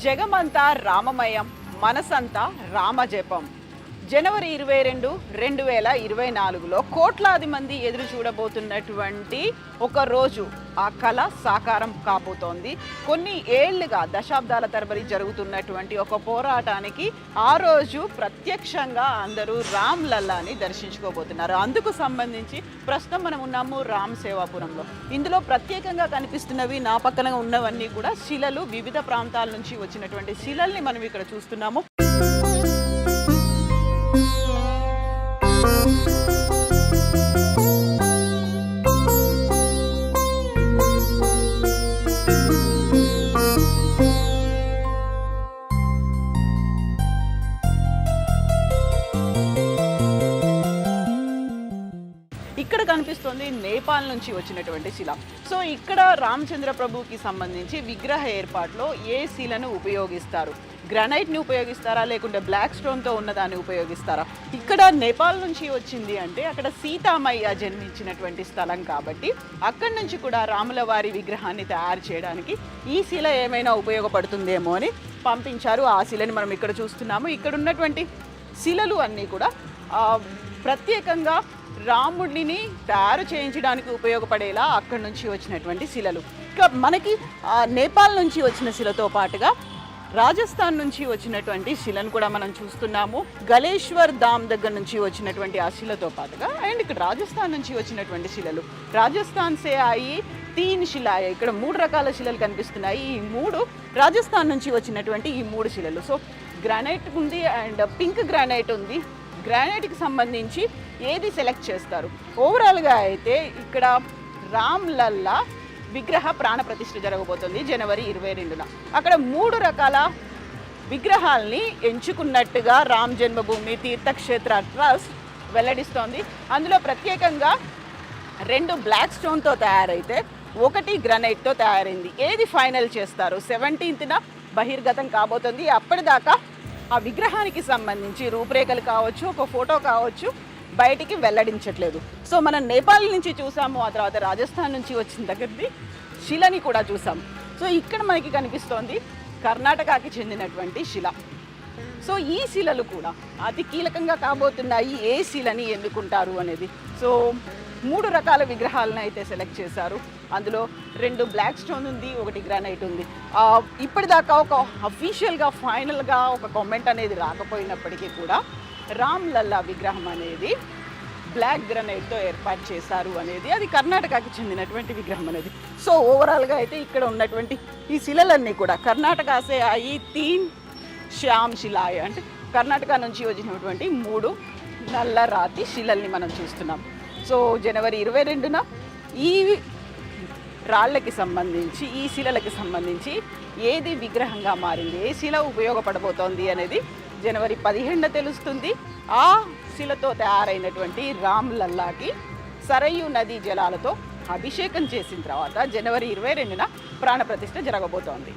జగమంతా రామమయం, మనసంతా రామజపం. జనవరి 22, 2024లో కోట్లాది మంది ఎదురు చూడబోతున్నటువంటి ఒక రోజు ఆ కళ సాకారం కాబోతోంది. కొన్ని ఏళ్లుగా దశాబ్దాల తరబడి జరుగుతున్నటువంటి ఒక పోరాటానికి ఆ రోజు ప్రత్యక్షంగా అందరూ రామ్ లల్లాని దర్శించుకోబోతున్నారు. అందుకు సంబంధించి ప్రస్తుతం మనం ఉన్నాము రామ్ సేవాపురంలో. ఇందులో ప్రత్యేకంగా కనిపిస్తున్నవి నా పక్కన ఉన్నవన్నీ కూడా శిలలు, వివిధ ప్రాంతాల నుంచి వచ్చినటువంటి శిలల్ని మనం ఇక్కడ చూస్తున్నాము. ఇక్కడ కనిపిస్తుంది నేపాల్ నుంచి వచ్చినటువంటి శిల. సో ఇక్కడ రామచంద్ర ప్రభుకి సంబంధించి విగ్రహ ఏర్పాటులో ఏ శిలను ఉపయోగిస్తారు? గ్రానైట్ని ఉపయోగిస్తారా, లేకుంటే బ్లాక్ స్టోన్తో ఉన్నదాన్ని ఉపయోగిస్తారా? ఇక్కడ నేపాల్ నుంచి వచ్చింది అంటే అక్కడ సీతామయ్య జన్మించినటువంటి స్థలం కాబట్టి అక్కడి నుంచి కూడా రాముల వారి విగ్రహాన్ని తయారు చేయడానికి ఈ శిల ఏమైనా ఉపయోగపడుతుందేమో అని పంపించారు. ఆ శిలని మనం ఇక్కడ చూస్తున్నాము. ఇక్కడ ఉన్నటువంటి శిలలు అన్నీ కూడా ప్రత్యేకంగా రాముడిని తయారు చేయించడానికి ఉపయోగపడేలా అక్కడి నుంచి వచ్చినటువంటి శిలలు. ఇంకా మనకి నేపాల్ నుంచి వచ్చిన శిలతో పాటుగా రాజస్థాన్ నుంచి వచ్చినటువంటి శిలను కూడా మనం చూస్తున్నాము. గలేశ్వర్ ధామ్ దగ్గర నుంచి వచ్చినటువంటి ఆ శిలతో పాటుగా అండ్ ఇక్కడ రాజస్థాన్ నుంచి వచ్చినటువంటి శిలలు. రాజస్థాన్ సే అయి 3 శిలాయ, ఇక్కడ 3 రకాల శిలలు కనిపిస్తున్నాయి. ఈ 3 రాజస్థాన్ నుంచి వచ్చినటువంటి ఈ 3 శిలలు. సో గ్రానైట్ ఉంది అండ్ పింక్ గ్రానైట్ ఉంది. గ్రానైట్కి సంబంధించి ఏది సెలెక్ట్ చేస్తారు? ఓవరాల్గా అయితే ఇక్కడ రామ్ లల్లా విగ్రహ ప్రాణ ప్రతిష్ఠ జరగబోతుంది జనవరి 22న. అక్కడ 3 రకాల విగ్రహాల్ని ఎంచుకున్నట్టుగా రామ్ జన్మభూమి తీర్థక్షేత్ర ట్రస్ట్ వెల్లడిస్తోంది. అందులో ప్రత్యేకంగా 2 బ్లాక్ స్టోన్తో తయారైతే 1 గ్రానైట్తో తయారైంది. ఏది ఫైనల్ చేస్తారు? 17న బహిర్గతం కాబోతుంది. అప్పటిదాకా ఆ విగ్రహానికి సంబంధించి రూపురేఖలు కావచ్చు, ఒక ఫోటో కావచ్చు, బయటికి వెల్లడించట్లేదు. సో మనం నేపాల్ నుంచి చూసాము, ఆ తర్వాత రాజస్థాన్ నుంచి వచ్చిన దగ్గరది శిలని కూడా చూసాము. సో ఇక్కడ మనకి కనిపిస్తోంది కర్ణాటకకి చెందినటువంటి శిల. సో ఈ శిలలు కూడా అతి కీలకంగా కాబోతున్నాయి. ఏ శిలని ఎన్నుకుంటారు అనేది. సో 3 రకాల విగ్రహాలను అయితే సెలెక్ట్ చేశారు. అందులో 2 బ్లాక్ స్టోన్ ఉంది, 1 గ్రానైట్ ఉంది. ఇప్పటిదాకా ఒక అఫీషియల్గా ఫైనల్గా ఒక కామెంట్ అనేది రాకపోయినప్పటికీ కూడా రామ్ లల్లా విగ్రహం అనేది బ్లాక్ గ్రానైట్తో ఏర్పాటు చేశారు అనేది, అది కర్ణాటకకి చెందినటువంటి విగ్రహం అనేది. సో ఓవరాల్గా అయితే ఇక్కడ ఉన్నటువంటి ఈ శిలలన్నీ కూడా కర్ణాటక సే అయి 3 శ్యామ్ శిలాయ, అంటే కర్ణాటక నుంచి వచ్చినటువంటి 3 నల్ల రాతి శిలల్ని మనం చూస్తున్నాం. సో జనవరి 22న ఈ రాళ్ళకి సంబంధించి, ఈ శిలలకి సంబంధించి ఏది విగ్రహంగా మారింది, ఏ శిల ఉపయోగపడబోతోంది అనేది జనవరి 15న తెలుస్తుంది. ఆ శిలతో తయారైనటువంటి రామ్ లల్లాకి సరయూ నదీ జలాలతో అభిషేకం చేసిన తర్వాత జనవరి 22న ప్రాణప్రతిష్ఠ జరగబోతోంది.